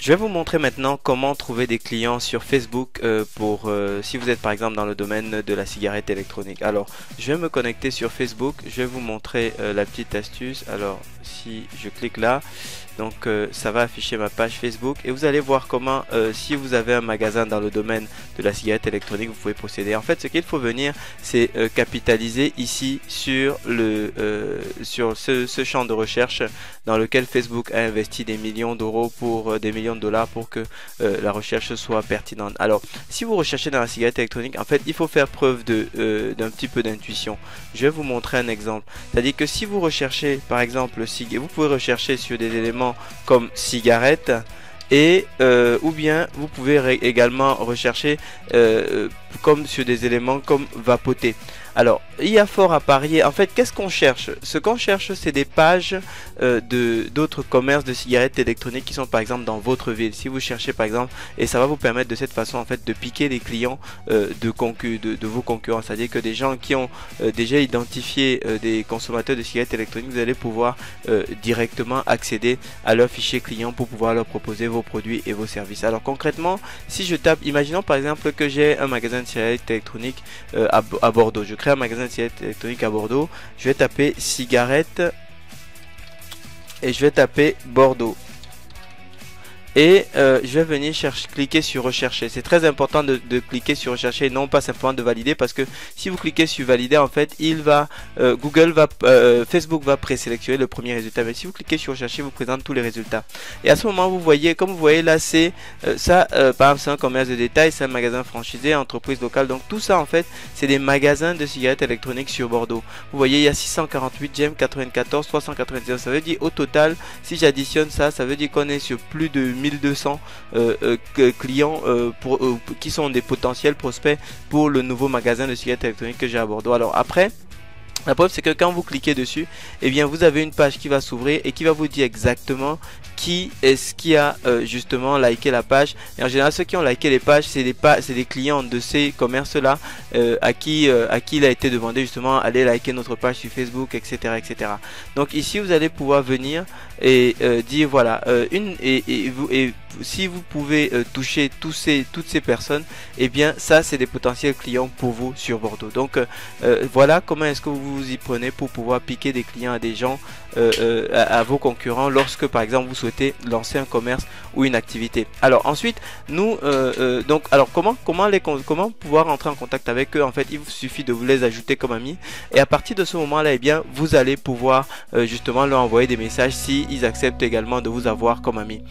Je vais vous montrer maintenant comment trouver des clients sur Facebook si vous êtes par exemple dans le domaine de la cigarette électronique. Alors, je vais me connecter sur Facebook, je vais vous montrer la petite astuce. Alors, si je clique là, donc ça va afficher ma page Facebook et vous allez voir comment si vous avez un magasin dans le domaine de la cigarette électronique, vous pouvez procéder. En fait, ce qu'il faut venir, c'est capitaliser ici sur ce champ de recherche dans lequel Facebook a investi des millions d'euros pour des millions de dollars pour que la recherche soit pertinente. Alors, si vous recherchez dans la cigarette électronique, en fait, il faut faire preuve d'un petit peu d'intuition. Je vais vous montrer un exemple. C'est-à-dire que si vous recherchez, par exemple, vous pouvez rechercher sur des éléments comme cigarette et ou bien vous pouvez également rechercher comme sur des éléments comme vapoter. Alors, il y a fort à parier. En fait, qu'est-ce qu'on cherche? Ce qu'on cherche, c'est des pages d'autres commerces de cigarettes électroniques qui sont par exemple dans votre ville. Si vous cherchez par exemple, et ça va vous permettre de cette façon en fait de piquer les clients de vos concurrents. C'est-à-dire que des gens qui ont déjà identifié des consommateurs de cigarettes électroniques, vous allez pouvoir directement accéder à leur fichier client pour pouvoir leur proposer vos produits et vos services. Alors concrètement, si je tape, imaginons par exemple que j'ai un magasin de cigarettes électroniques à Bordeaux. Je crée un magasin de cigarettes électroniques à Bordeaux. Je vais taper cigarette et je vais taper Bordeaux. Et je vais venir cliquer sur rechercher. C'est très important de cliquer sur rechercher et non pas simplement de valider, parce que si vous cliquez sur valider, en fait Facebook va présélectionner le premier résultat. Mais si vous cliquez sur rechercher, vous présente tous les résultats. Et à ce moment, vous voyez, comme vous voyez là, c'est par exemple c'est un commerce de détail, c'est un magasin franchisé, entreprise locale. Donc tout ça en fait, c'est des magasins de cigarettes électroniques sur Bordeaux. Vous voyez, il y a 648, GEM 94, 399. Ça veut dire au total, si j'additionne ça, ça veut dire qu'on est sur plus de 1200 clients qui sont des potentiels prospects pour le nouveau magasin de cigarettes électroniques que j'ai à Bordeaux. Alors après, la preuve, c'est que quand vous cliquez dessus, eh bien vous avez une page qui va s'ouvrir et qui va vous dire exactement qui est-ce qui a justement liké la page. Et en général, ceux qui ont liké les pages, c'est des clients de ces commerces là à qui il a été demandé justement aller liker notre page sur Facebook, etc., etc. Donc ici, vous allez pouvoir venir et dire voilà si vous pouvez toucher toutes ces personnes, et bien ça c'est des potentiels clients pour vous sur Bordeaux. Donc voilà comment est-ce que vous vous y prenez pour pouvoir piquer des clients à des gens, à vos concurrents, lorsque par exemple vous souhaitez lancer un commerce ou une activité. Alors ensuite, nous comment pouvoir entrer en contact avec eux? En fait, il vous suffit de vous les ajouter comme amis, et à partir de ce moment là, eh bien vous allez pouvoir justement leur envoyer des messages si ils acceptent également de vous avoir comme ami.